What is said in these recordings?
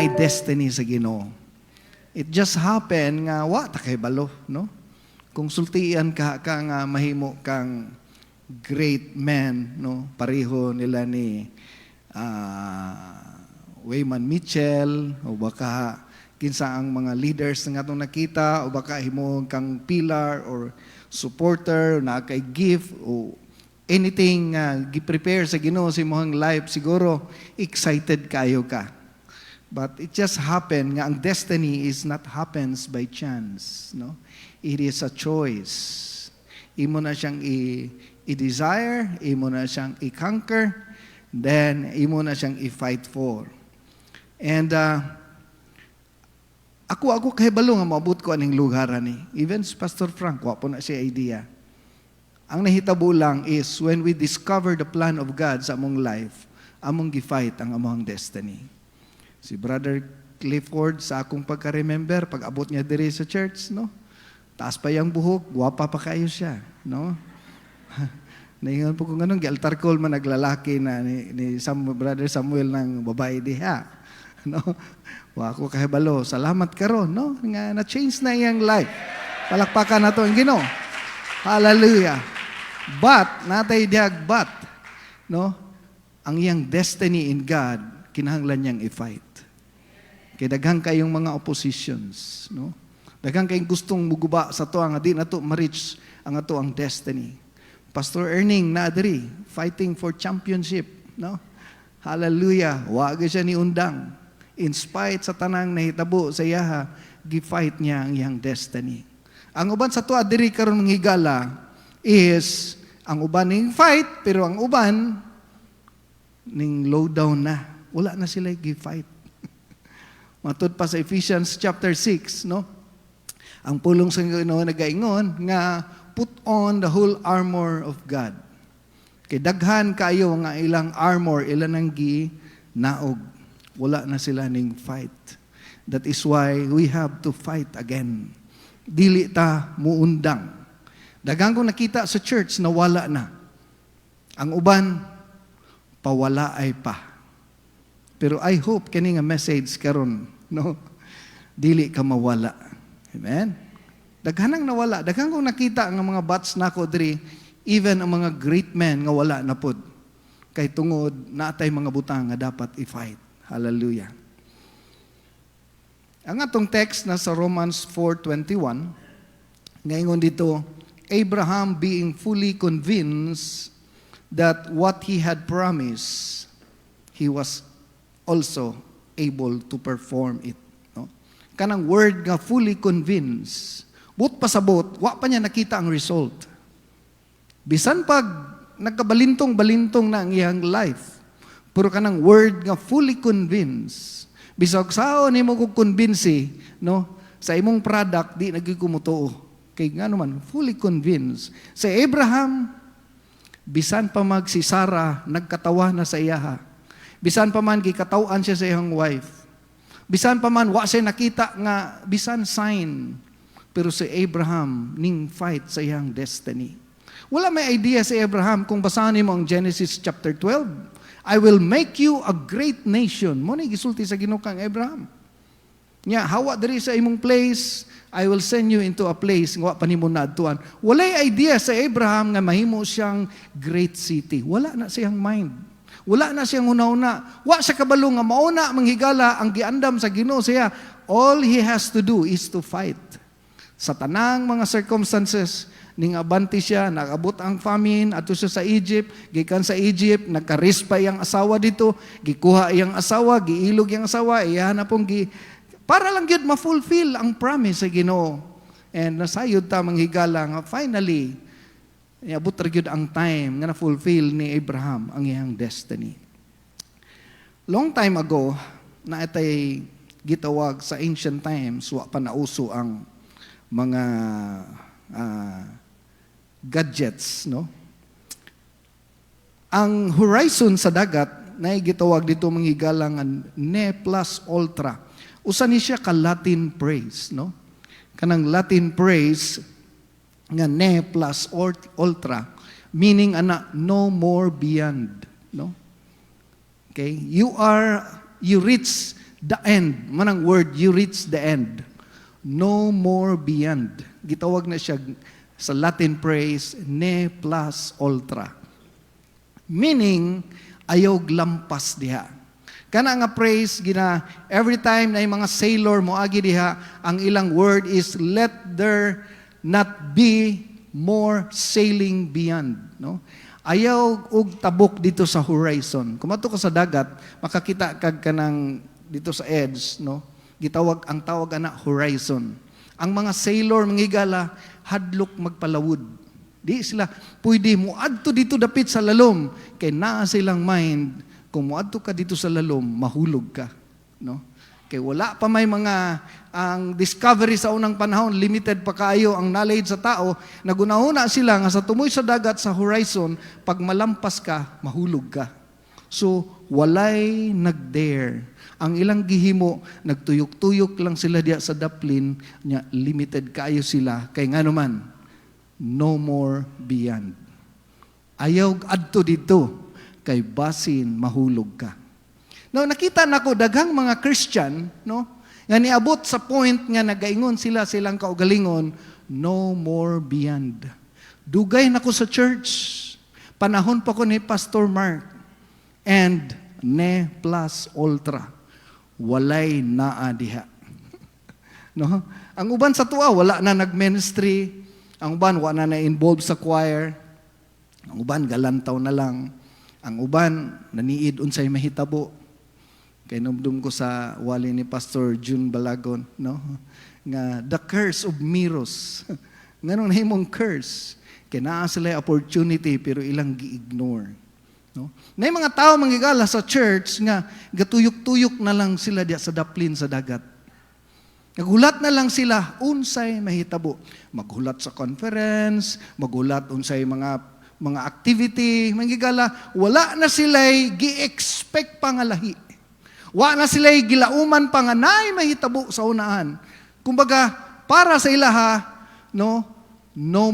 naay destiny sa Ginoo. It just happened nga wa ta kay balo, no? Kung sultian ka nga mahimo kang great man, no? Pareho nila ni Wayman Mitchell o baka kinsa ang mga leaders nga atong nakita o baka himo kang pillar or supporter na kay gift o anything gi-prepare sa Ginoo sa imong life, siguro excited kayo ka. But it just happened nga ang destiny is not happens by chance, no? It is a choice. Imo na siyang i-desire, imo na siyang i-conquer, then imo na siyang i-fight for. And ako kahibalo nga maabot ko aning lugar ni. Even si Pastor Frank, wa po na siya idea. Ang nahitabo lang is when we discover the plan of God sa among life, among gi-fight ang among destiny. Si Brother Clifford, sa akong pagka-remember, pag abot niya diri sa church, no? Taas pa yung buhok, guwapa pa kayo siya, no? Naingon po kung anong, gi-altar call man naglalaki na ni Brother Samuel ng babae diha, no? Wa ako kahibalo, salamat karon, no? Nga na-change na iyang life. Palakpakan na to ang Ginoo. Hallelujah. But, natay diag but, no? Ang iyang destiny in God, kinahanglan niyang i-fight. Kaya daghang kayong mga oppositions, no? Daghang kayong gustong muguba sa to nga di na to ma-reach ang ato ang destiny. Pastor Erning na diri fighting for championship, no? Hallelujah. Wa gyud siya ni undang. In spite sa tanang nahitabo sa iyaha, gi-fight niya ang iyang destiny. Ang uban sa to diri karon ng higala is ang uban ning fight pero ang uban ning low down na. Wala na sila gi-fight. Matud pa sa Ephesians chapter 6, no? Ang pulong sa Ginoo nagaingon nga put on the whole armor of God. Kay daghan kayo nga ilang armor ilan ang naog. Wala na sila ning fight. That is why we have to fight again. Dili ta muundang. Daghang kong nakita sa church na wala na. Ang uban pawala ay pa. Pero I hope kini nga message karon, no? Dili ka mawala. Amen. Daghanang nawala, daghang kong nakita nga mga bats nako diri, even ang mga great men nga wala na pod. Kay tungod natay mga butang nga dapat i-fight. Hallelujah. Ang atong text na sa Romans 4:21, ngayon dito, Abraham being fully convinced that what he had promised, he was also able to perform it. No? Kanang word nga fully convinced, but pasabot, wa pa niya nakita ang result. Bisan pag nagkabalintong-balintong na ang iyang life, pero kanang word nga fully convinced, bisag sao nimo ko convince, no? Sa imong product, di nagkikumutuo. Kay nga naman, fully convinced. Sa Abraham, bisan pa si Sarah, nagkatawa na sa iyaha. Bisan pa man, gikatawan siya sa iyang wife. Bisan pa man, wa siya nakita nga, bisan sign. Pero si Abraham, ning fight sa iyang destiny. Wala may idea si Abraham kung basahin mo ang Genesis chapter 12. I will make you a great nation. Mo ni gisulti sa Ginoo kang Abraham. Nya, hawa diri sa imong place, I will send you into a place nga wa pa nimo naadtuan. Walay idea sa Abraham nga mahimo siyang great city. Wala na siyang mind. Wala na siyang una-una. Wa siya kabalo nga mauna manghigala ang giandam sa Ginoo siya. All he has to do is to fight. Sa tanang mga circumstances, ning abanti siya, nagabot ang famine, ato siya sa Egypt, gikan sa Egypt, nagkarispa iyang asawa dito, gikuha iyang asawa, giilog iyang asawa, iyahan na pong para lang yun ma-fulfill ang promise sa Ginoo. And nasayod ta manghigala nga finally, abot ra gyud ang time nga na-fulfill ni Abraham ang iyang destiny. Long time ago, na itay gitawag sa ancient times, wa pa nauso ang mga gadgets, no? Ang horizon sa dagat na gitawag dito manghigala nga ne plus ultra. Usa ni siya ka Latin phrase, no? Kanang Latin phrase nga ne plus ultra, meaning no more beyond, no? Okay, you reach The end. Manang word, you reach the end. No more beyond. Gitawag na siya sa Latin phrase, ne plus ultra. Meaning, ayaw lampas diha. Kana nga phrase, every time na yung mga sailor mo agi diha, ang ilang word is, let there not be more sailing beyond. No? Ayaw og tabok dito sa horizon. Kumato ka sa dagat, makakita kag kanang dito sa edge, no? Ang tawag ana horizon. Ang mga sailor mangigala hadlok magpalawod. Di sila pwede muadto dito dapit sa lalom kay naa silang mind kung muadto ka dito sa lalom mahulog ka, no? Kay wala pa may mga ang discovery sa unang panahon, limited pa kayo ang knowledge sa tao, nagunahuna sila nga sa tumoy sa dagat sa horizon, pag malampas ka, mahulog ka. So, walay nag-dare. Ang ilang gihimo, nagtuyok-tuyok lang sila diya sa daplin, nya limited kayo sila, kay nga naman, no more beyond. Ayaw adto dito, kay basin mahulog ka. No, nakita nako daghang mga Christian, no, nga niabot sa point nga nagaingon silang kaugalingon, no more beyond. Dugay nako sa church. Panahon pa ko ni Pastor Mark and ne plus ultra. Walay naa diha. No? Ang uban sa tuwa wala na nag-ministry, ang uban wala na involved sa choir. Ang uban galantaw na lang. Ang uban naniid unsay mahitabo. Kay numdum ko sa wali ni Pastor June Balagon, no? Nga the curse of Miros. Nganong nahimong curse. Kay naa sila opportunity pero ilang gi-ignore. No? Na mga tao mangigala sa church nga gatuyok-tuyok na lang sila diya sa daplin sa dagat. Naghulat na lang sila unsay mahitabo. Maghulat sa conference, maghulat unsay mga activity, mangigala wala na sila'y gi-expect pangalahi. Wa na sila'y gilauman pa nga naay mahitabo sa unahan. Kumbaga, para sa ilaha, no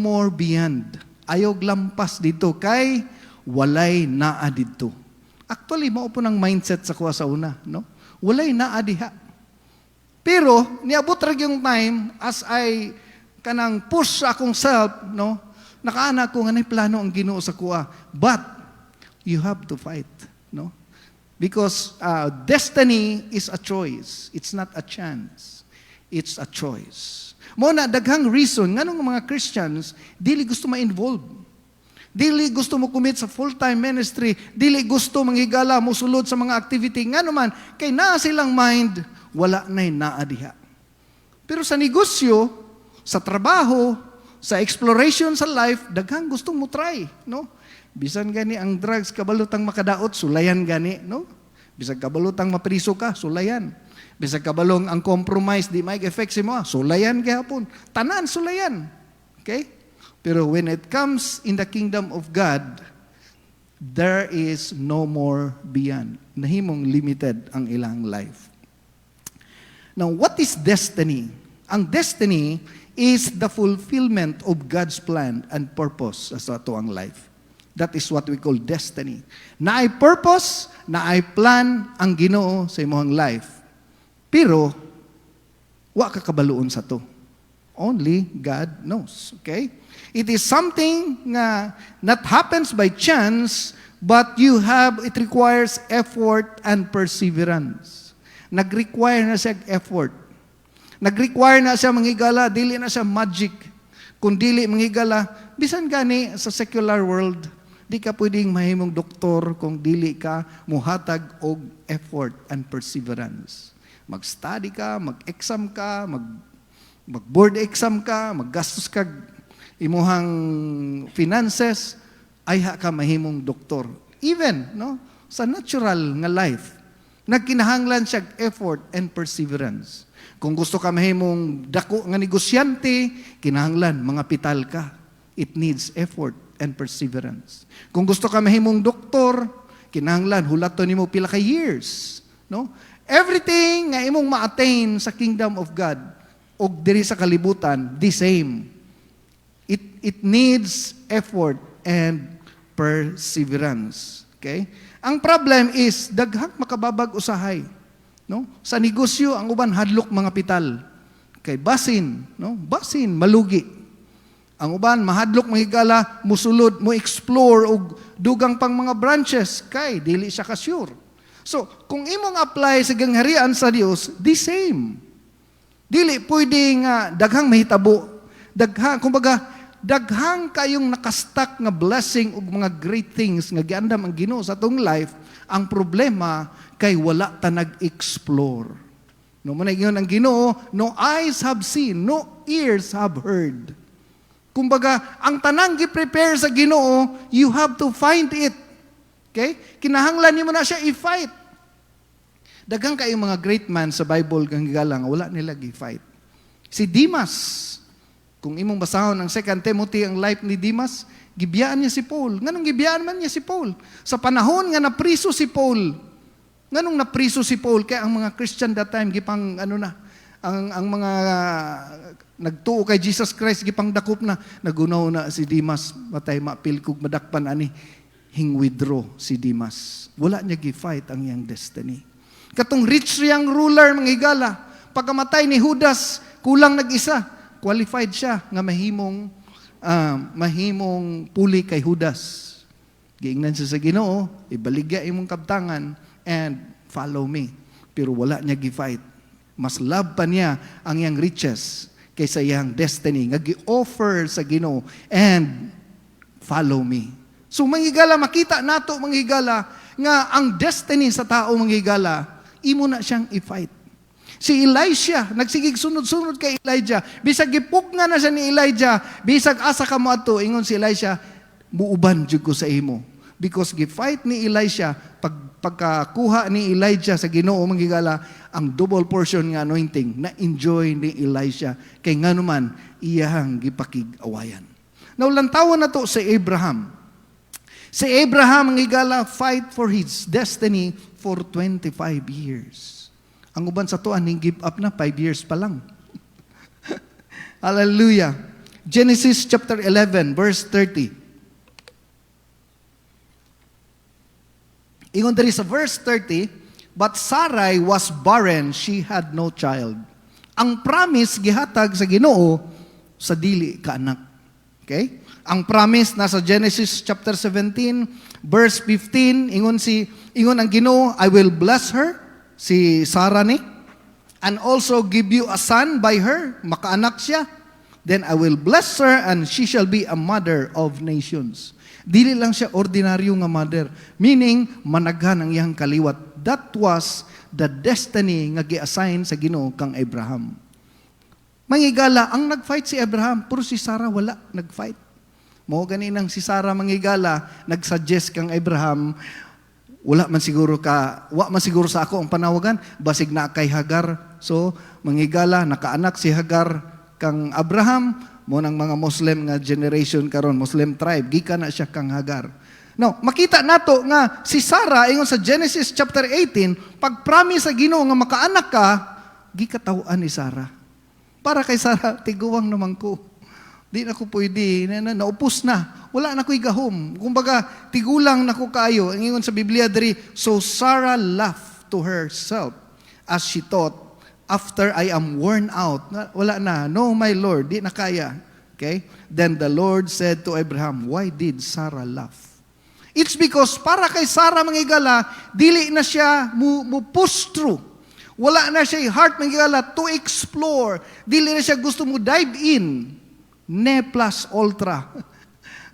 more beyond. Ayaw lampas dito kay walay naa dito. Actually, mao po ng mindset sa kuha sa una. No? Walay naa diha. Pero, niabot ra yung time as I kanang push sa akong self, no? Nakaana ko nga na plano ang Ginoo sa kuha. But, you have to fight. No? Because destiny is a choice. It's not a chance. It's a choice. Mo na daghang reason nganong mga Christians dili gusto ma-involve. Dili gusto mo commit sa full-time ministry, dili gusto manghigala mo sulod sa mga activity ngano man kay naa silang mind wala nay naa diha. Pero sa negosyo, sa trabaho, sa exploration sa life, daghang gustong mo try, no? Bisan gani ang drugs kabalutang makadaot, sulayan gani, no? Bisan kabalutang mapriso ka, sulayan. Bisan kabalong ang compromise di may effect si mo, sulayan gihapon. Tanan sulayan. Okay? Pero when it comes in the kingdom of God, there is no more beyond. Nahimong limited ang ilang life. Now, what is destiny? Ang destiny is the fulfillment of God's plan and purpose sa ato ang life. That is what we call destiny. Na ay purpose, na ay plan ang Ginoo sa imong life. Pero, wa ka kabaluon sa to. Only God knows. Okay? It is something nga not happens by chance, but it requires effort and perseverance. Nag-require na siya effort. Nag-require na siya manghigala, dili na siya magic. Kung dili manghigala, bisan gani sa secular world, di ka pwedeng mahimong doktor kung dili ka muhatag og effort and perseverance. Mag-study ka, mag-exam ka, mag-board exam ka, maggastos ka imuhang finances, ay ka mahimong doktor. Even, no, sa natural nga life, nagkinahanglan siya effort and perseverance. Kung gusto ka mahimong dako nga negosyante, kinahanglan mga pital ka. It needs effort and perseverance. Kung gusto ka mahimong doktor, kinahanglan hulaton nimo pila ka years, no? Everything nga imong ma-attain sa kingdom of God og diri sa kalibutan, the same. It needs effort and perseverance. Okay? Ang problem is daghang makababag usahay. No? Sa negosyo, ang uban hadlok mga pital. Kay basin, no? Basin malugi. Ang uban mahadlok mahigala, musulod, mo explore og dugang pang mga branches kay dili siya ka-sure. So, kung imong apply sa gangharian sa Dios, the same. Dili pwedeng daghang mahitabo. Daghang kayong nakastak nga blessing ug mga great things nga giandam ang Ginoo sa atong life. Ang problema kay wala ta nag-explore. No man ingon ang Ginoo, no eyes have seen, no ears have heard. Kumbaga, ang tanang gi-prepare sa Ginoo, you have to find it. Okay? Kinahanglan nimo na siya i-fight. Daghang kayong mga great man sa Bible kang gigalang wala nila gi-fight. Si Demas, kung imong basahon ang 2 Timothy ang life ni Demas, gibiyaan niya si Paul. Nganong gibiyaan man niya si Paul? Sa panahon nga napriso si Paul. Nganong napriso si Paul? Kaya ang mga Christian that time gipang ang mga nagtuo kay Jesus Christ gipang dakop na nagunaw na si Demas matay mapil kog madakpan ani hing withdraw si Demas. Wala niya gi-fight ang iyang destiny. Katong rich young ruler mga higala, pagkamatay ni Judas, kulang nag-isa, qualified siya nga mahimong puli kay Judas. Giingnan siya sa Ginoo, ibaligya imong kabtangan and follow me. Pero wala niya gi-fight. Mas love pa niya ang iyang riches kaysa iyang destiny nga gi-offer sa Ginoo and follow me. So manghigala, makita nato manghigala nga ang destiny sa tao manghigala, imo na siyang i-fight. Si Elisha, nagsigig sunod-sunod kay Elijah. Bisag gipugna na siya ni Elijah, bisag asa ka mo ato, ingon si Elisha, muuban jud ko sa imo. Because gi-fight ni Elisha, pagkakuha ni Elijah sa Ginoo manghigala, ang double portion nga anointing na enjoy ni Elisha kay nganuman iyang gipakig-awayan. Naulantawon na to si Abraham. Si Abraham manghigala fight for his destiny for 25 years. Ang uban sa tuan ning give up na 5 years pa lang. Hallelujah. Genesis chapter 11 verse 30. Ingon diri sa verse 30, but Sarai was barren, she had no child. Ang promise gihatag sa Ginoo sa dili ka anak. Okay? Ang promise nasa Genesis chapter 17 verse 15, ingon ang Ginoo, I will bless her, si Sarah ni, and also give you a son by her, makaanak siya. Then I will bless her and she shall be a mother of nations. Dili lang siya ordinaryo nga mother, meaning managhan ang iyang kaliwat. That was the destiny nga gi-assign sa Ginoo kang Abraham. Mangigala, ang nag-fight si Abraham, pero si Sarah wala nag-fight. Mao ganinang si Sarah mangigala, nag-suggest kang Abraham, wa man siguro sa ako ang panawagan, basig na kay Hagar. So, mangigala, nakaanak si Hagar kang Abraham, mo ng mga Muslim nga generation karon, Muslim tribe, gikan na siya kang Hagar. Now, makita nato nga si Sarah, ingon sa Genesis chapter 18, pag-promise sa Ginoo nga makaanak ka, gikatawaan ni Sarah. Para kay Sarah, tiguwang naman ko. Di na ko pwede, naupos na. Wala na ko'y gahom. Kumbaga, tigulang na ko kayo. Ang ingon sa Biblia diri, so Sarah laughed to herself as she thought, after I am worn out. Wala na. No, my Lord, di na kaya. Okay? Then the Lord said to Abraham, why did Sarah laugh? It's because para kay Sarah mangigala, dili na siya mo push through. Wala na siya heart mangigala to explore. Dili na siya gusto mo dive in. Ne plus ultra.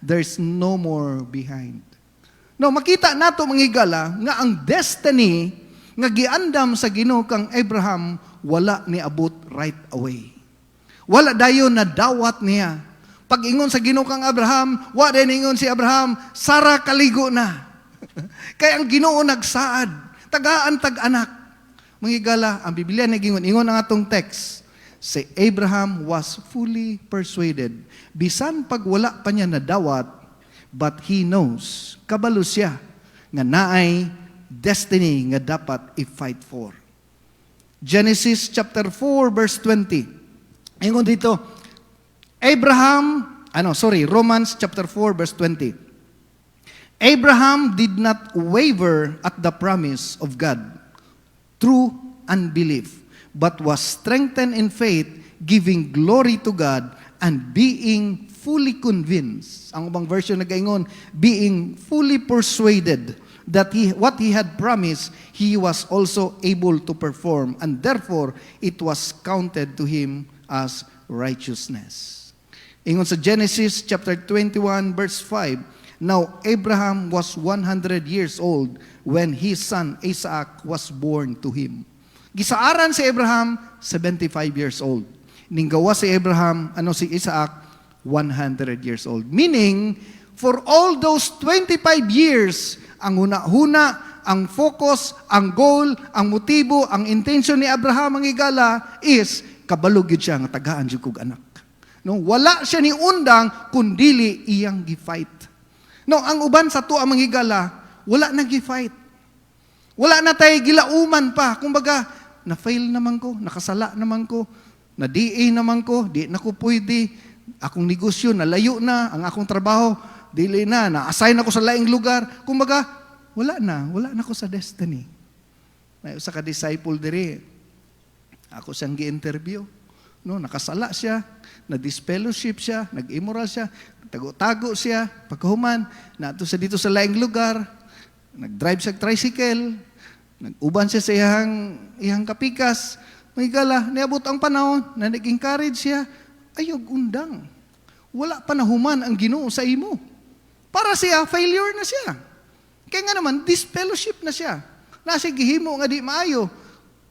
There's no more behind. No, makita nato manghigala nga ang destiny nga giandam sa Ginoo kang Abraham wala ni abot right away. Wala dayon na dawat niya. Pag ingon sa Ginoo kang Abraham, wa din ingon si Abraham, Sarah kaligo na. Kaya ang Ginoo nagsaad, tagaan tag-anak. Manghigala, ang Biblia nagingon, ingon ang atong text. Si Abraham was fully persuaded. Bisan pag wala pa niya nadawat, but he knows, kabalo siya, nga naay destiny nga dapat i-fight for. Genesis chapter 4 verse 20. Ingon dito, Romans chapter 4 verse 20. Abraham did not waver at the promise of God through unbelief, but was strengthened in faith, giving glory to God, and being fully convinced. Ang ubang version nagaingon, being fully persuaded that what he had promised, he was also able to perform, and therefore it was counted to him as righteousness. Ingon sa Genesis chapter 21 verse 5, now Abraham was 100 years old when his son Isaac was born to him. Gisaaran si Abraham 75 years old. Ninggawa si Abraham, si Isaac 100 years old. Meaning, for all those 25 years, ang huna-huna, ang focus, ang goal, ang motibo, ang intention ni Abraham ang higala is kabalugid siya nga tagaan jud kog anak. No, wala siya ni undang kundili iyang gi-fight. No, ang uban sa tuwa manghigala, wala na gi-fight. Wala na tay gilauman pa. Kumbaga, na-fail naman ko, nakasala naman ko, na-DA naman ko, di na ko pwede, akong negosyo nalayo na, ang akong trabaho dili na, na-assign ako sa laing lugar. Kumbaga, wala na ko sa destiny. May usa ka disciple diri. Ako siyang gi-interview. No, nakasala siya, na-disfellowship siya, nag-immoral siya, tago-tago siya, pagkahuman, nato sa dito sa laing lugar, nag-drive sa tricycle, nag-uban siya sa iyang kapikas, mahigala, niabot ang panahon, na nag-encourage siya, ayog undang. Wala pa nahuman ang Ginoo sa imo. Para siya, failure na siya. Kaya nga naman, disfellowship na siya. Nasi gihimo nga di maayo.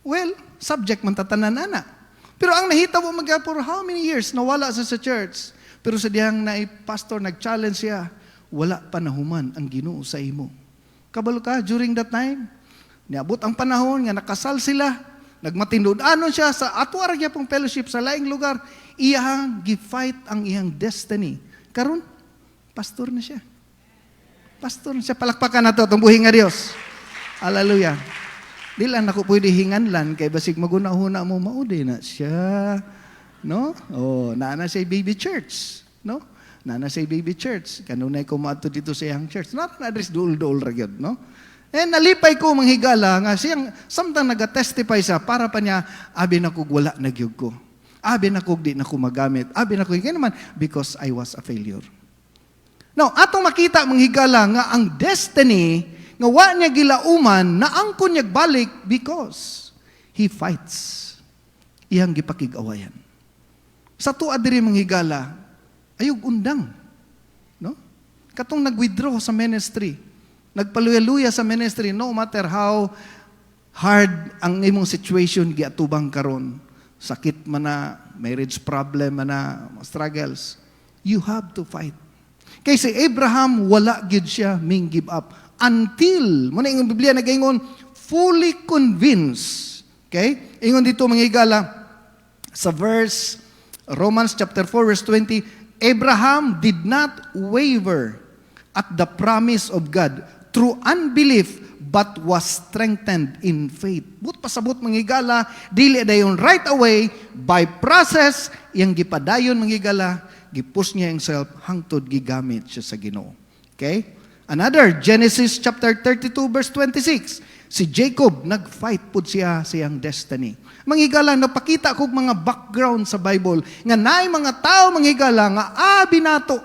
Well, subject man tatanan ana. Pero ang nahita mo for how many years nawala sa church. Pero sa diyang pastor nag-challenge siya, wala pa nahuman ang Ginoo sa imo. Kabalo ka during that time. Niabot ang panahon nga nakasal sila, nagmatindud-anon siya sa atwar niya pong fellowship sa laing lugar, iyang gi-fight ang iyang destiny. Karon, pastor na siya. Pastor na siya. Palakpakan na ito, itong buhi nga Diyos. Hallelujah. Di lang ako pwede hinganlan, kay basig maguna-huna mo, maudi na siya. No? Naana siya baby church. No? Naana siya baby church. Kanunay ko maato dito sa iyang church. Na-address duol-duol ragyod, no? Nalipay ko manghigala nga siyang samtang naga-testify siya para pa niya, abi na kog wala nagyug ko. Abi na kog di na ko magamit. Abi na kog, kaya naman, because I was a failure. Now, atong makita manghigala nga ang destiny nga wa niya gilauman na angkon niya balik because he fights. Iyang gipakig-awayan. Sa tuwa diri manghigala, ayog undang. No? Katong nag-withdraw sa ministry, nagpaluya-luya sa ministry, no matter how hard ang imong situation giatubang karon, sakit man na, marriage problem man na, struggles, you have to fight. Kay si Abraham, wala gid siya ming give up. Until, muna yung Biblia nag-ingon, fully convinced. Okay? Ingon dito mga higala, sa verse, Romans chapter 4 verse 20, Abraham did not waver at the promise of God through unbelief, but was strengthened in faith. But pasabot mga higala, dili dayon right away, by process, yung gipadayon mga higala, gipus niya himself, hangtod gigamit siya sa Ginoo. Okay? Another, Genesis chapter 32 verse 26. Si Jacob, nag-fight pud siya sa iyang destiny. Manghigala, napakita kog mga background sa Bible, nga naay mga tao manghigala, nga binato,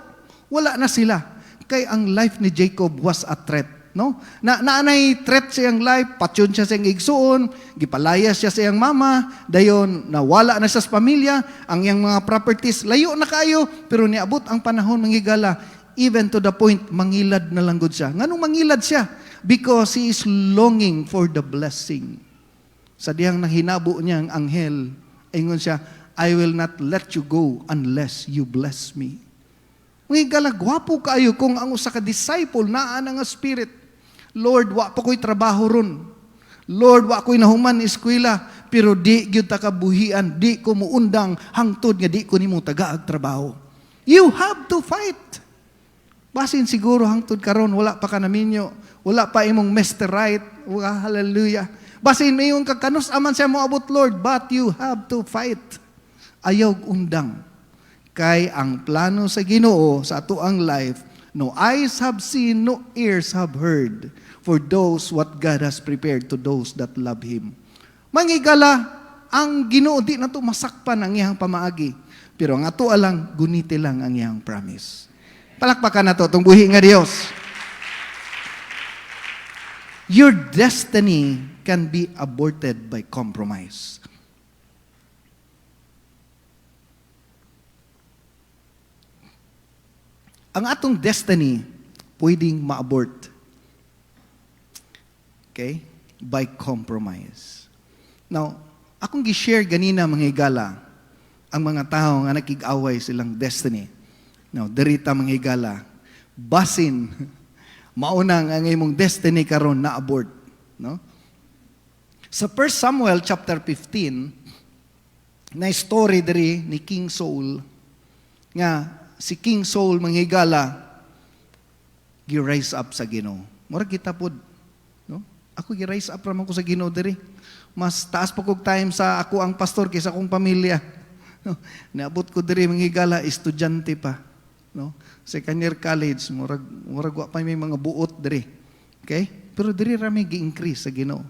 wala na sila. Kay ang life ni Jacob was a threat. No? Naanay threat sa iyang life, patyon siya sa iyang igsuon, gipalayas siya sa iyang mama, dayon nawala na siya sa pamilya, ang iyang mga properties, layo na kayo, pero niabot ang panahon manghigala, even to the point, mangilad na lang gud siya. Nganong mangilad siya? Because he is longing for the blessing. Sa diyang nahinabo niya ang anghel, ingon siya, I will not let you go unless you bless me. Mga gwapo kayo kung ang usa ka disciple naa nga spirit. Lord, wa pa ko'y trabaho ron. Lord, wa ko'y nahuman eskwela, pero di gyud ta kabuhian, di ko muundang hangtod nga di ko nimo tagaag trabaho. You have to fight. Basin siguro hangtod karon wala pa ka naminyo, wala pa imong Mr. Right. Hallelujah. Basin mayong kakanos aman siya mo abot Lord, but you have to fight. Ayaw undang. Kay ang plano sa Ginoo sa ato ang life, no eyes have seen, no ears have heard, for those what God has prepared to those that love Him. Mangigala, ang Ginoo di na to masakpan ang iyang pamaagi. Pero ang ato alang, guniti lang ang iyang promise. Palakpakan na to, itong buhi nga Dios. Your destiny can be aborted by compromise. Ang atong destiny pwedeng ma-abort. Okay? By compromise. Now, akong gi-share ganina mga higala, ang mga tao nga nakig-away silang destiny. Now, derita mga higala, basin, maunang ang imong destiny karon na abort. No? Sa 1 Samuel chapter 15, na story diri ni King Saul, nga si King Saul manghigala gi-rise up sa Ginoo. Murag kita pod, no? Ako gi-rise up ra man ko sa Ginoo diri. Mas taas pa kog time sa ako ang pastor kaysa akong pamilya. No? Naabot ko diri manghigala estudyante pa, no? Second year college, murag wa pa may mga buot diri. Okay? Pero diri ra may gi-increase sa Ginoo.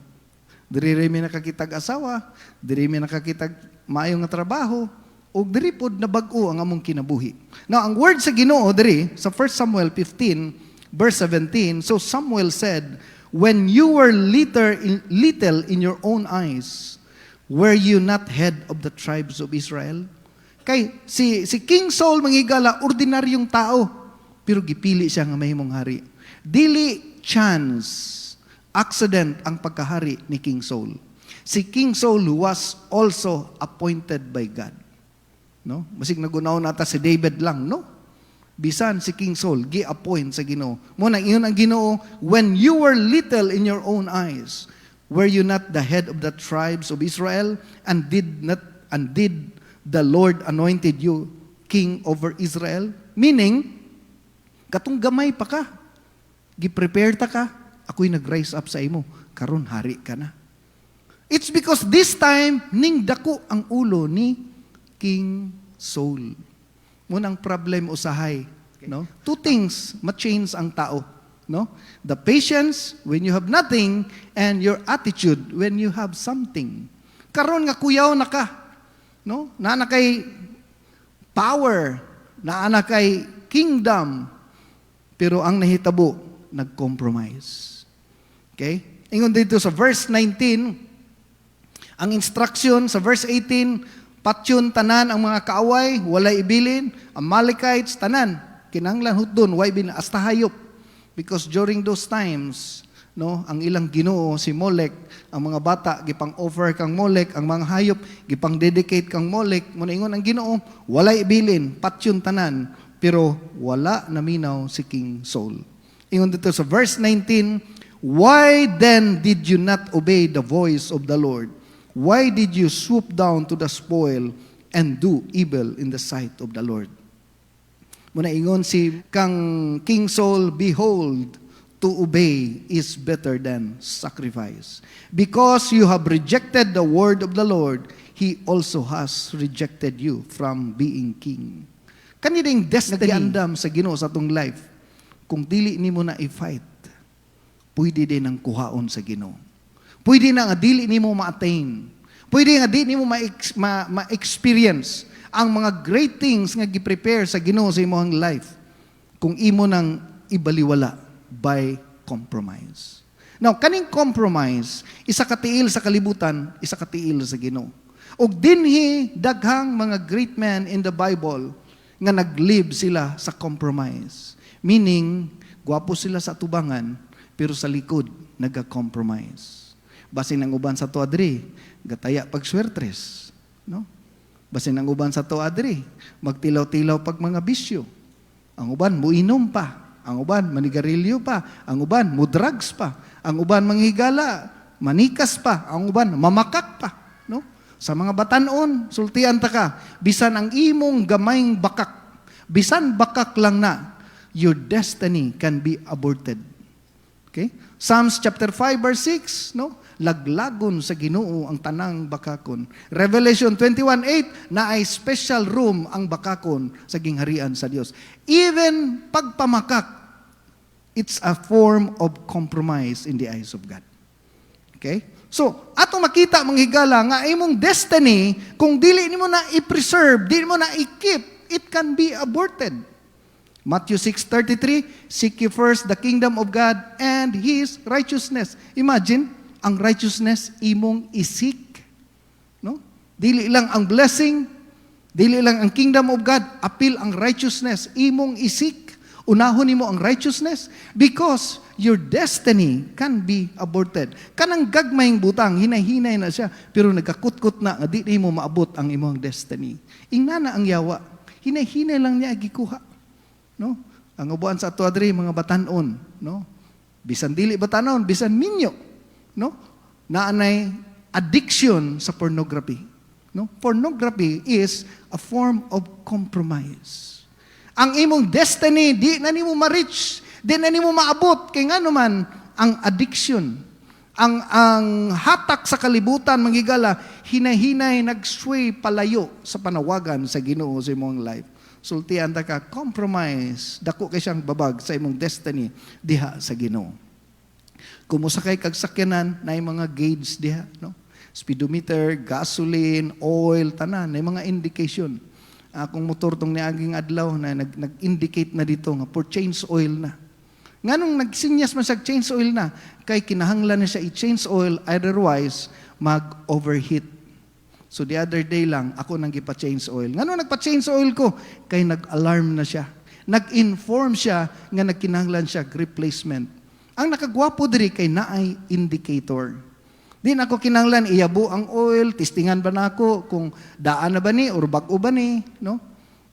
Diri ra may nakakitag asawa, diri may nakakitag maayo nga trabaho, o diri pod na bag-o ang among kinabuhi. Now, ang word sa Ginoo diri sa 1 Samuel 15 verse 17, so Samuel said, "When you were little in your own eyes, were you not head of the tribes of Israel?" Kay si King Saul manghigala ordinaryong tao, pero gipili siya nga mahimong hari. Dili chance, accident ang pagkahari ni King Saul. Si King Saul was also appointed by God. No? Masig nagunaw nata si David lang, no? Bisan si King Saul, gi-appoint sa Ginoo. Muna, iyon ang Ginoo, when you were little in your own eyes, were you not the head of the tribes of Israel? And did the Lord anointed you king over Israel? Meaning, katong gamay pa ka, gi-prepare ta ka, ako'y nag-rise up sa imo, karon hari ka na. It's because this time, ning dako ang ulo ni King Saul. Munang problem usahay, no? Two things ma-change ang tao, no? The patience when you have nothing and your attitude when you have something. Karon nga kuyaw na ka, no? Naa kay power, naa kay kingdom, pero ang nahitabo nag-compromise. Okay? Ingon dito sa verse 19, ang instruction sa verse 18, patyon tanan ang mga kaaway, walay ibilin, Amalekites tanan, kinahanglan hutdon, way bin hasta hayop. Because during those times, no, ang ilang Ginoo si Molek, ang mga bata gipang offer kang Molek, ang mga hayop gipang dedicate kang Molek, mo ingon ang Ginoo, walay ibilin, patyon tanan, pero wala naminaw si King Saul. Ingon dito sa verse 19, "Why then did you not obey the voice of the Lord? Why did you swoop down to the spoil and do evil in the sight of the Lord?" Muna ingon si kang King Saul, "Behold, to obey is better than sacrifice. Because you have rejected the word of the Lord, He also has rejected you from being king." Kanilang destiny nag-iandam sa Ginoo sa atong life. Kung dili nimo na i-fight, pwede din ang kuhaon sa Ginoo. Pwede na nga dili nimo ma-attain. Pwede nga dili nimo ma-experience ang mga great things nga gi-prepare sa Ginoo sa imong life kung imo nang ibaliwala by compromise. Now, kaning compromise, isa katiil sa kalibutan, isa katiil sa Ginoo. Og dinhi daghang mga great men in the Bible nga naglive sila sa compromise. Meaning, gwapo sila sa tubangan, pero sa likod, nag-compromise. Basin ang uban sa to adri, gataya pag swertres, no? Basin ang uban sa to adri, magtilaw-tilaw pag mga bisyo. Ang uban muinom pa, ang uban manigarilyo pa, ang uban mudrugs pa, ang uban manghigala, manikas pa, ang uban mamakak pa, no? Sa mga batanon, sultian ta ka, bisan ang imong gamayng bakak, bisan bakak lang na, your destiny can be aborted. Okay? Psalms chapter 5 verse 6, no? Laglagon sa Ginoo ang tanang bakakon. Revelation 21:8, na ay special room ang bakakon sa gingharian sa Dios. Even pagpamakak, it's a form of compromise in the eyes of God. Okay? So, ato makita manghigala nga imong destiny, kung dili nimo na i-preserve, dili mo na i-keep, it can be aborted. Matthew 6:33, seek ye first the kingdom of God and His righteousness. Imagine, ang righteousness imong isik. No? Dili lang ang blessing, dili lang ang kingdom of God, apil ang righteousness, imong isik. Unahon nimo ang righteousness because your destiny can be aborted. Kanang gagmayng butang, hinay-hinay na siya, pero nagkakutkot na, nga di mo maabot ang imong destiny. Ingna na ang yawa, hinay-hinay lang niya gikuha. No? Ang ubuan sa ato adri, mga batanon, no? Bisan dili batanon, bisan minyo, no? Naanay addiction sa pornography. No? Pornography is a form of compromise. Ang imong destiny, di na nimo ma-reach, di na nimo maabot, kay nga naman, ang addiction, ang hatak sa kalibutan, manghigala, hinay-hinay, nag-sway palayo sa panawagan sa Ginoo sa imong life. Sultian ta ka, compromise, dako kay siyang babag sa imong destiny, diha sa Ginoo. Kumusakay kag sakyanan, na mga gauge diha, no? Speedometer, gasoline, oil, tanan, na mga indication. Akong motor tong niaging adlaw na nag-indicate na dito nga for change oil na. Nganong nagsinyas man sa change oil na, kay kinahanglan na siya i-change oil, otherwise mag-overheat. So the other day lang, ako nang gipa-change oil. Nganong nagpa-change oil ko? Kay nag-alarm na siya. Nag-inform siya nga nagkinahanglan siya replacement. Ang nakagwapo diri kay naay indicator. Di na ako kinanglan, iyabo ang oil, testingan ba na ako kung daan na ba ni, or bag-o ba ni, no?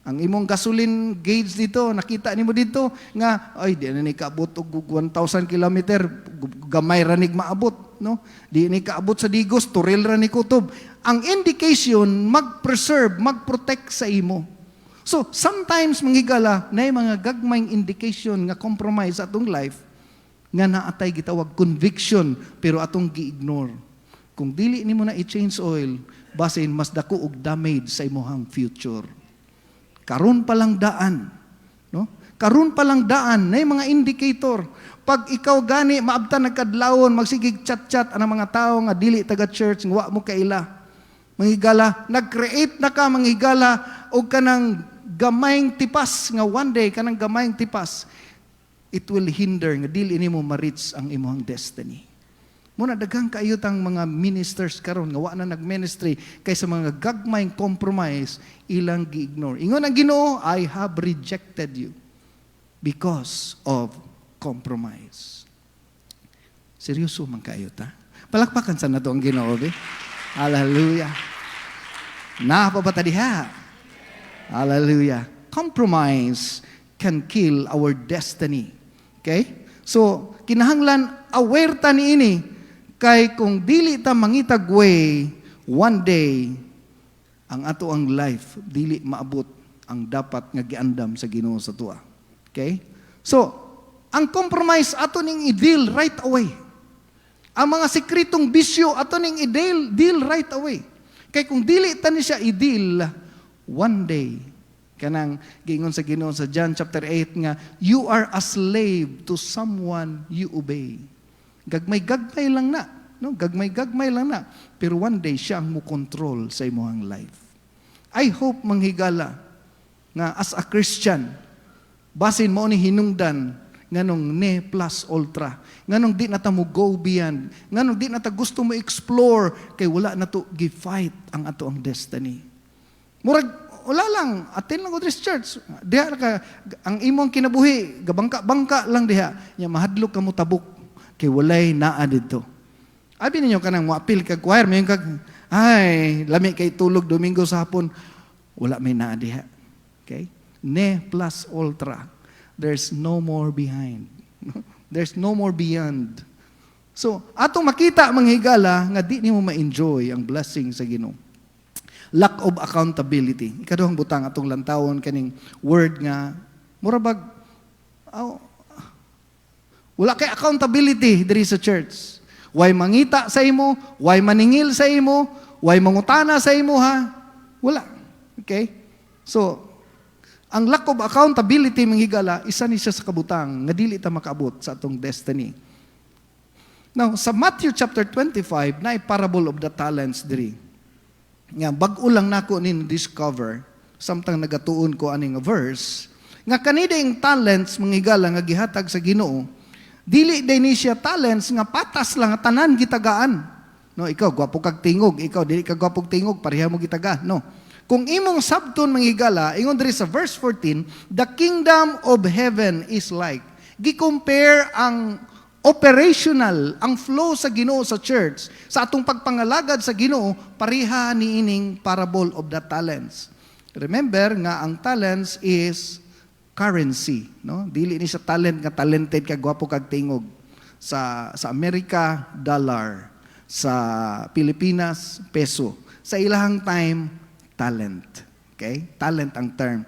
Ang imong gasoline gauge dito, nakita nimo dito, nga, ay, di na ni kaabot og 1,000 kilometer, gamay ranig maabot, no? Di ni kaabot sa digos, turil ranig kutob. Ang indication, mag-preserve, mag-protect sa imo. So, sometimes, manghigala, na mga gagmayng indication nga compromise atong life, nga naatay gitawag conviction pero atong gi-ignore. Kung dili nimo na i-change oil, basin mas dako og damage sa imong future. Karon pa lang daan, no? Karon pa lang daan na mga indicator. Pag ikaw gani maabtan nagkadlawon, magsigig chat-chat ang mga tao nga dili taga church, nga wa mo kaila. Manghigala, nag-create na ka manghigala og kanang gamayng tipas nga one day kanang gamayng tipas. It will hinder nga dili nimo ma-reach ang imong destiny. Muna daghang kaayot ang mga ministers karon nga wa na nag-ministry kaysa mga gagmayng compromise ilang gi-ignore. Ingon ang Ginoo, I have rejected you because of compromise. Seryoso man kaayot ha? Palakpakan sa nato ang Ginoo, be? Hallelujah. Napabata diha. Hallelujah. Compromise can kill our destiny. Okay? So, kinahanglan aware ta niini kay kung dili ta mangitag way, one day ang ato ang life dili maabot ang dapat nga giandam sa Ginoo sa tuwa. Okay? So, ang compromise ato ning i-deal right away. Ang mga sikretong bisyo ato ning i-deal right away. Kay kung dili ta ni siya i-deal, one day kanang giingon sa Ginoo sa John chapter 8 nga, you are a slave to someone you obey. Gagmay-gagmay lang na. No? Gagmay-gagmay lang na. Pero one day, siya ang mo-control sa imong life. I hope manghigala nga as a Christian, basin mo ni hinungdan nganong ne plus ultra. Nganong di na ta mo go beyond. Nganong di na ta gusto mo explore kay wala na to gi-fight ang ato ang destiny. Murag wala lang, attend lang ko this church. Diha ka, ang imong kinabuhi, gabangka-bangka lang diha. Nya mahadlok ka mo tabok, kay walay naa dito. Abi ninyo ka nang mo-appeal kag choir, may kag, ay, lami kay tulog Domingo sa hapon, wala may naa diha. Okay? Ne plus ultra. There's no more behind. There's no more beyond. So, atong makita, manghigala, nga di nimo ma-enjoy ang blessing sa Ginoo. Lack of accountability. Ikaduhang butang atong lantawon kaning word nga murabag wala kay accountability diri sa church. Way mangita sa imo, way maningil sa imo, way mangutana sa imo ha. Wala. Okay? So, ang lack of accountability manghigala isa ni siya sa kabutang nga dili ta makaabot sa atong destiny. Now, sa Matthew chapter 25, na parable of the talents diri. Nga, bag-o lang nako ni discover, samtang nagatuon ko aning verse, nga kanida yung talents, manghigala nga gihatag sa Ginoo, dili din ni siya talents nga patas lang, tanan gitagaan. No, ikaw, gwapo kag tingog, ikaw, dili ka gwapo kag tingog, pareha mo gitaga. No. Kung imong sabton manghigala, ingon diri sa verse 14, the kingdom of heaven is like. Gi-compare ang operational, ang flow sa Ginoo sa church, sa atong pagpangalagad sa Ginoo, pareha ni ining parable of the talents. Remember nga ang talents is currency, no? Dili ni siya talent nga talented kag gwapo kag tingog. Sa Amerika, dollar. Sa Pilipinas, peso. Sa ilahang time, talent. Okay? Talent ang term.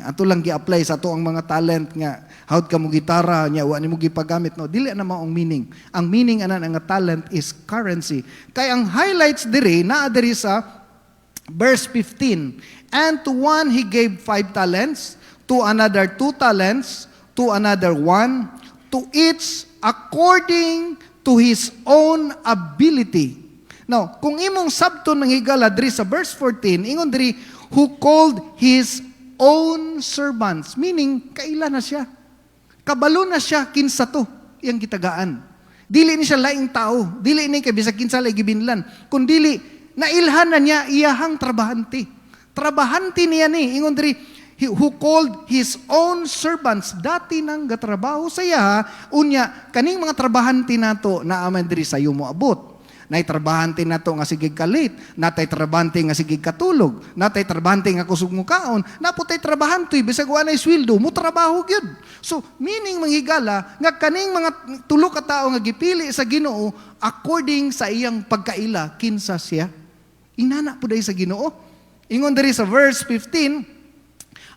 Ato lang gi-apply sa ato ang mga talent nga hawd ka mo gitara nya wa nimo gipagamit no dili na mao ang meaning. Ang meaning ana nga talent is currency. Kay ang highlights diri naa diri sa verse 15. And to one he gave 5 talents, to another 2 talents, to another 1, to each according to his own ability. Now, kung imong sabton manghigala diri sa verse 14, ingon diri who called his own servants, meaning kaila na siya. Kabalo na siya kinsa to, iyang gitagaan. Dili ni siya laing tao, dili ni kay bisag kinsa lay gibinlan, kundi nailhan na niya iyahang trabahante. Trabahante niya ni, ingon diri who called his own servants, dati nang gatrabaho sa iya, unya kaning mga trabahante nato naaman diri sa iyo moabot. Nay trabahante nato nga sige kalit, natay trabahante nga sige katulog, natay trabahante nga kusog mo kaon, naputay trabahantoy bisag wa nay sweldo mo trabaho gyud. So meaning manghigala nga kaning mga tulo ka tawo nga gipili sa Ginoo according sa iyang pagkaila kinsa siya. Inana pud ay sa Ginoo. Ingon diri sa verse 15,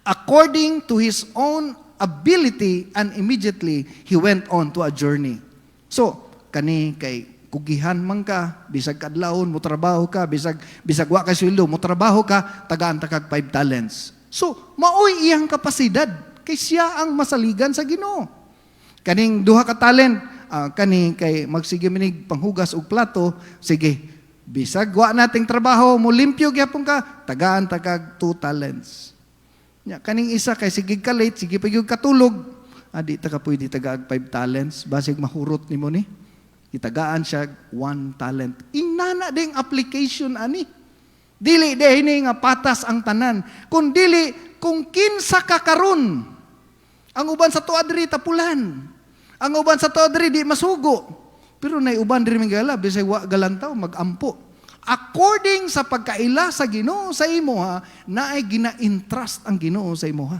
according to his own ability, and immediately he went on to a journey. So kani kay kugihan man ka, bisag kadlawon mo trabaho ka, bisag wa ka sweldo mo trabaho ka, tagaan ta kag 5 talents. So, maoy iyang kapasidad kay siya ang masaligan sa Ginoo. Kaning duha ka talent, kani kay magsige minig panghugas og plato, sige, bisag wa nating trabaho, mo limpyo gyapon ka, tagaan ta kag 2 talents. Nya kaning isa kay sige ka late, sige pa gyud katulog, di ta ka pwede tagaag 5 talents, basig mahurot nimo ni. Itagaan siya 1 talent. Inana ding application ani. Dili dehini nga patas ang tanan. Kung dili, kung kinsa ka karon. Ang uban sa tuwa diri tapulan. Ang uban sa tuwa diri di masugo. Pero nay uban diri mangala bisay wa galantaw magampo. According sa pagkaila sa Ginoo sa imo naay gina-entrust ang Ginoo sa imo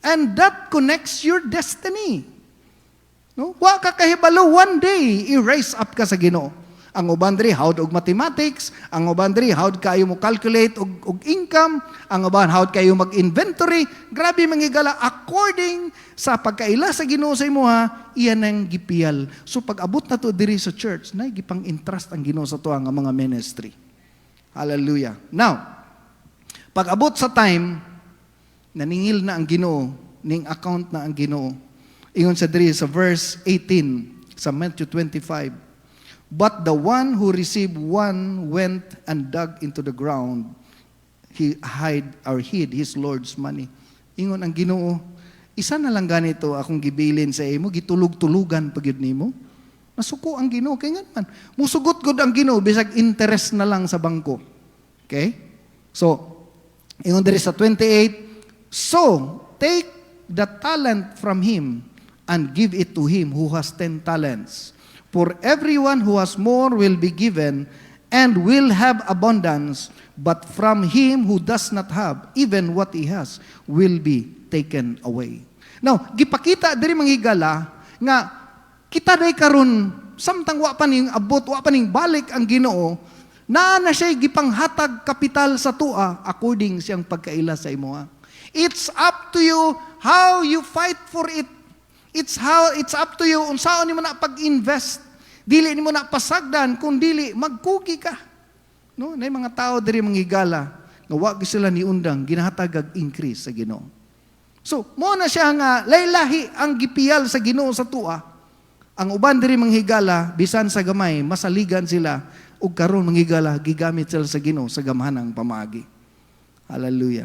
And that connects your destiny. No? Wa ka kahibalo one day i-raise up ka sa Ginoo. Ang uban diri hawd og mathematics, ang uban diri hawd kayo mo calculate og income, ang uban hawd kayo mag-inventory. Grabe manghigala according sa pagkaila sa Ginoo sa imuha, iyan ang gipiyal. So pag abot na to diri sa church, nay gipang entrust ang Ginoo sa tuwa nga mga ministry. Hallelujah. Now, pag abot sa time naningil na ang Ginoo, ning account na ang Ginoo. Ingon sa diri sa verse 18 sa Matthew 25. But the one who received 1 went and dug into the ground. He hid his Lord's money. Ingon ang Ginoo, isa na lang ganito akong gibilin sa imo, gitulog-tulugan pagyud nimo. Nasuko ang Ginoo kay man. Musugot gud ang Ginoo bisag interest na lang sa bangko. Okay? So, ingon diri sa 28, so take the talent from him and give it to him who has 10 talents. For everyone who has more will be given and will have abundance, but from him who does not have, even what he has will be taken away. Now, gipakita diri manghigala nga kita day karon samtang wa pa ning abot, wa pa ning balik ang Ginoo, na siya gipanghatag kapital sa tua according siyang pagkaila sa imo. It's up to you how you fight for it. It's up to you unsaon nimo na pag-invest. Dili nimo na pasagdan kung dili magkugi ka. No, nay mga tao diri manghigala nga wa sila ni undang ginahatag og increase sa Ginoo. So, mo na siya nga laylahi ang gipiyal sa Ginoo sa tuwa. Ang uban diri manghigala bisan sa gamay masaligan sila ug karon manghigala gigamit sila sa Ginoo sa gamhanang pamaagi. Hallelujah.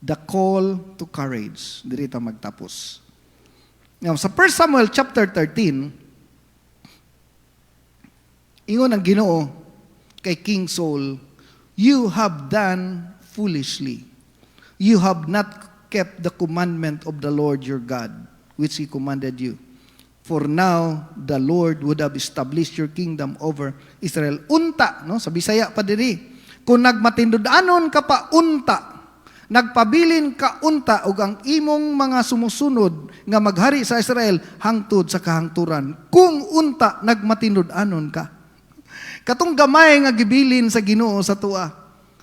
The call to courage. Diri ta magtapos. Now, sa 1 Samuel chapter 13, ingon ang Ginoo kay King Saul, "You have done foolishly. You have not kept the commandment of the Lord your God, which He commanded you. For now, the Lord would have established your kingdom over Israel." Unta, no? Sa Bisaya pa diri. Kung nagmatindud-anon ka pa unta, nagpabilin ka unta ug ang imong mga sumusunod nga maghari sa Israel hangtod sa kahangturan. Kung unta nagmatindud-anon ka. Katong gamay nga gibilin sa Ginoo sa tuwa.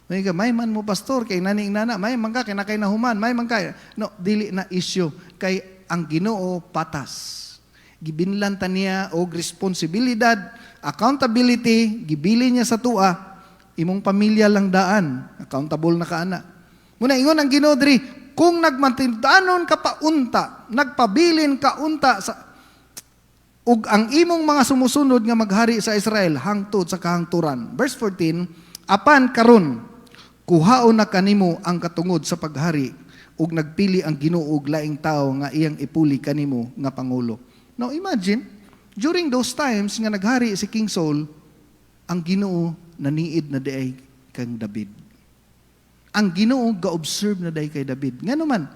May man mo pastor kay naning nana, may man ka kay nakay nahuman, may man ka. No, dili na issue kay ang Ginoo patas. Gibinlan ta niya og responsibilidad, accountability, gibilin niya sa tuwa, imong pamilya lang daan, accountable na ka ana. Muna ingon ang Ginoo diri, kung nagmatindanon ka pa unta, nagpabilin ka unta sa ug ang imong mga sumusunod nga maghari sa Israel hangtod sa kahangturan. Verse 14, apan karon kuhaon na kanimo ang katungod sa paghari ug nagpili ang Ginoo og laing tawo nga iyang ipuli kanimo nga pangulo. Now imagine, during those times nga naghari si King Saul, ang Ginoo naniid na diay kang David. Ang Ginoo ga-observe na day kay David. Nga naman,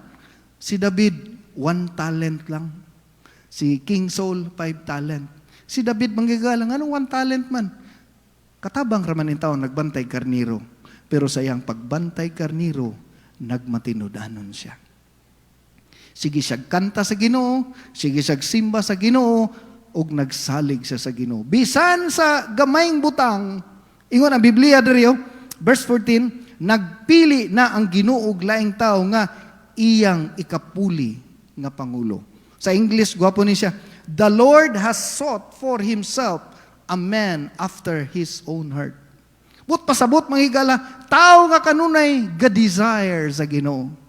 si David, 1 talent lang. Si King Saul, 5 talent. Si David, manggagalang, anong 1 talent man? Katabang raman in taon, nagbantay karniro. Pero sa iyang pagbantay karniro, nagmatinudanon siya. Sige siya kanta sa Ginoo, sige siya simba sa Ginoo, ug nagsalig siya sa Ginoo. Bisan sa gamayng butang, ingon ang Biblia diri, verse 14, nagpili na ang Ginoo og laing tao nga iyang ikapuli nga pangulo. Sa English, gwapo ni siya, "The Lord has sought for Himself a man after His own heart." But pasabot manghigala, tao nga kanunay ga-desire sa Ginoo.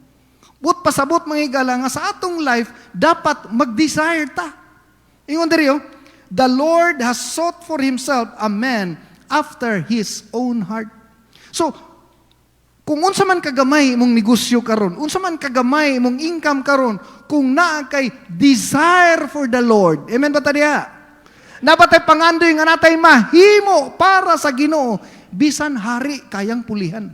But pasabot manghigala nga sa atong life dapat mag-desire ta. Ingon diri, "The Lord has sought for Himself a man after His own heart." So, kung unsa man kagamay mong negosyo karon, unsa man kagamay mong income karon, kung naa kay desire for the Lord. Amen ba ta diha? Napatay pangandoy nga natay mahimo para sa Ginoo, bisan hari kayang pulihan.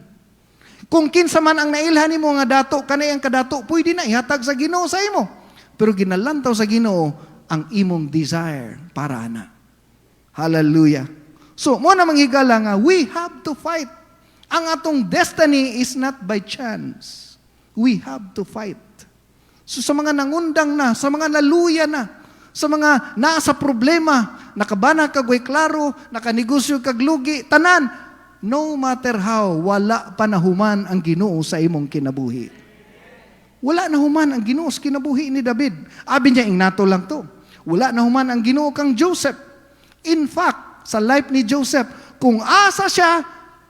Kung kinsa man ang nailhan nimo nga dato, kanay ang kadato, pwede na ihatag sa Ginoo sa imo. Pero ginalantaw sa Ginoo ang imong desire para na. Hallelujah. So, mo na manghigala nga, we have to fight. Ang atong destiny is not by chance. We have to fight. So sa mga nangundang na, sa mga naluya na, sa mga nasa problema, nakabana kag way klaro, nakanegosyo kag lugi, tanan, no matter how, wala pa nahuman ang Ginoo sa imong kinabuhi. Wala nahuman ang Ginoo sa kinabuhi ni David. Abi niya, ingnato lang to. Wala nahuman ang Ginoo kang Joseph. In fact, sa life ni Joseph, kung asa siya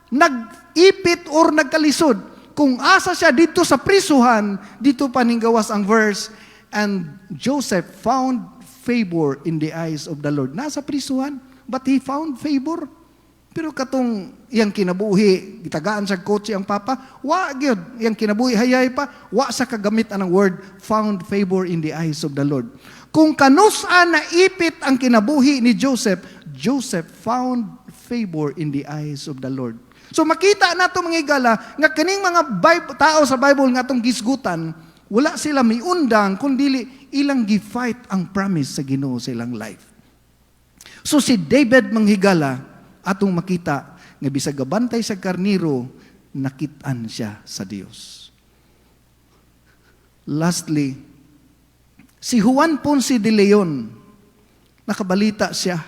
nag-ipit or nagkalisod, kung asa siya dito sa prisuhan, dito paninggawas ang verse, and Joseph found favor in the eyes of the Lord. Nasa prisuhan, but he found favor. Pero katong iyang kinabuhi, gitagaan sa kotse ang papa, wa gyud iyang kinabuhi hayay pa, wa sa kagamit anang word, found favor in the eyes of the Lord. Kung kanusa na ipit ang kinabuhi ni Joseph, Joseph found favor in the eyes of the Lord. So makita nato mga igala nga kaning mga tao sa Bible nga atong gisgutan, wala sila miundang kundi ilang gi-fight ang promise sa Ginoo sa ilang life. So si David manghigala atong makita nga bisag gabantay sa karniro, nakit-an siya sa Dios. Lastly, si Juan Ponce de Leon, nakabalita siya.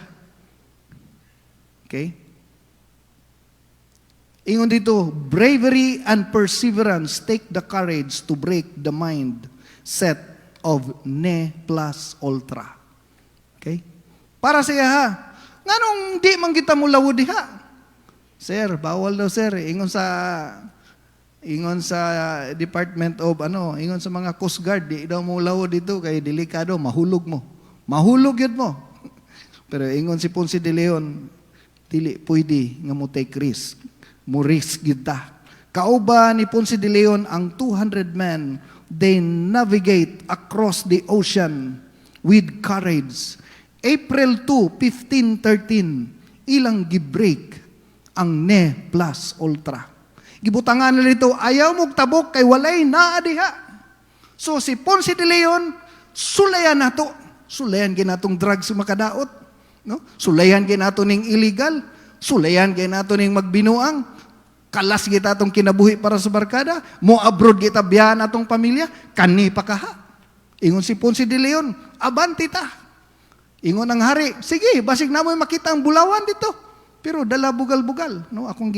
Okay? Ingon dito, bravery and perseverance take the courage to break the mind set of ne plus ultra. Okay? Para sa iya ha, nganong di man kita mo lawod diha? Sir, bawal daw sir. Ingon sa Department of ingon sa mga Coast Guard, di daw mo lawod dito kay delikado, mahulog mo. Mahulog yun mo. Pero ingon si Ponce de Leon, dili pwede nga mo take risk. Mo risk yun ta. Kauba ni Ponce de Leon ang 200 men, they navigate across the ocean with courage. April 2, 1513, ilang gibreak ang Ne plus Ultra. Gibutangan nila ito, ayaw mong tabok kay walay naa diha. So si Ponce de Leon, sulayan nato. Sulayan ginatong drugs makadaot. No? Sulayan ginato ning illegal. Sulayan ginato ning magbinuang. Kalas kita atong kinabuhi para sa barkada. Mo abroad kita biyahan atong pamilya. Kani pa kaha. Ingon si Ponce de Leon, abanti ta. Ingon ang hari, sige, basig na mo makita ang bulawan dito. Pero dala bugal-bugal. No? Akong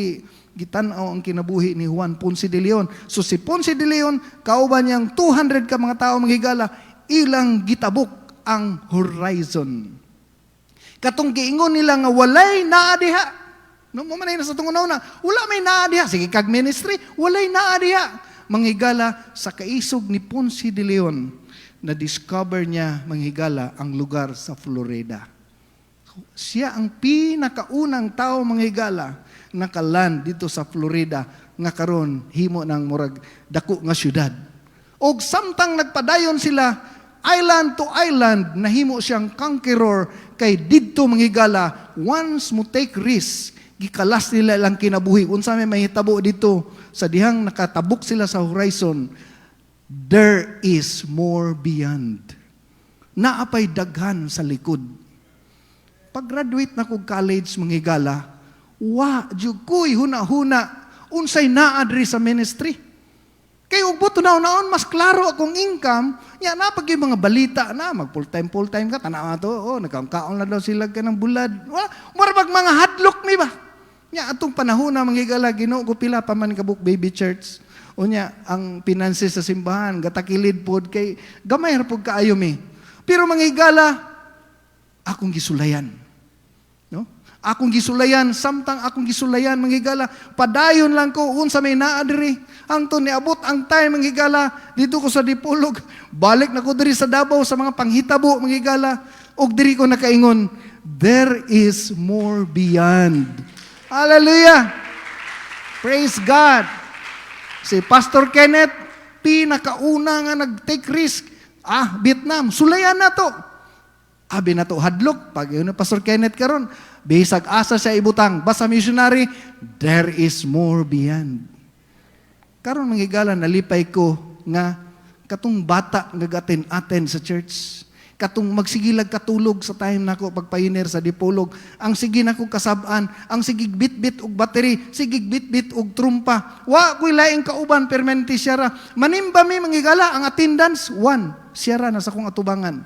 gitanaw ang kinabuhi ni Juan Ponce de Leon. So si Ponce de Leon, kauban niyang 200 ka mga tao manghigala, ilang gitabok ang horizon. Katong giingon nila nga walay naa diha. No, mo man sa tungo na wala may naa diha. Sige kag ministry, walay naa diha. Manghigala sa kaisog ni Ponce de Leon, na discover niya manghigala ang lugar sa Florida. Siya ang pinakaunang tao manghigala nakaland dito sa Florida nga karon himo ng murag dako nga syudad. Og samtang nagpadayon sila island to island, nahimo siyang conqueror kay didto manghigala once mo take risk, gikalas nila lang kinabuhi. Unsa may mahitabo dito sa dihang nakatabok sila sa horizon, there is more beyond. Naapay daghan sa likod. Pag-graduate na kog college manghigala, jud ko'y huna-huna, unsay naa diri sa ministry. Kay ug buto naon mas klaro akong income, nya napag yung mga balita na mag full-time ka, tanawa to, nagkaon na daw sila ka ng bulad. Marabag mga hadlok mi ba? Nya atong panahon na manghigala, Ginoo ko pila pa man kabuk baby church. Unya ang pinanses sa simbahan gatakilid pod kay gamay ra pud kaayo mi. Pero manghigala akong gisulayan. No? Akong gisulayan, samtang akong gisulayan manghigala, padayon lang ko unsa may naa diri. Hangtod niabot ang time manghigala dito ko sa Dipolog. Balik na ko diri sa Davao sa mga panghitabo manghigala, og diri ko nakaingon, there is more beyond. Hallelujah. Praise God. Si Pastor Kenneth, pinakauna nga nag-take risk. Vietnam, sulayan na to. Abi na to, hadlok. Pag yun na Pastor Kenneth karon, bisag asa siya ibutang. Basta missionary, there is more beyond. Karon manghigala, nalipay ko nga katong bata nga gatin-aten sa church. Katong magsigilag katulog sa time nako pagpayiner sa Dipolog. Ang sige nako kasab-an, ang sigig bit-bit og battery, sigig bit-bit og trumpa. Wa ko'y laing kauban permanente siya ra. Manimba mi manghigala ang attendance 1. Siya ra na sa kong atubangan.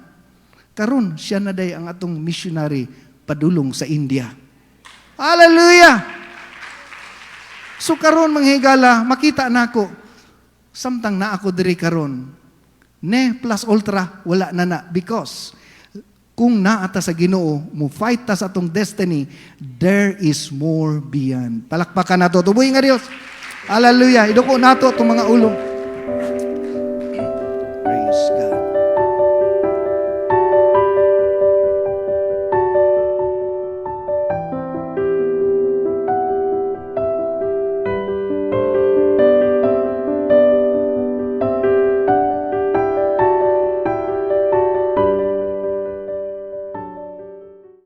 Karon siya na day ang atong missionary padulong sa India. Hallelujah. So karon manghigala, makita nako samtang na ako diri karon. Ne plus ultra, wala na because kung naata sa Ginoo, mo fight ta sa atong destiny, there is more beyond. Palakpakan nato. Tubuhin nga Dios. Hallelujah. Iduko nato itong mga ulo.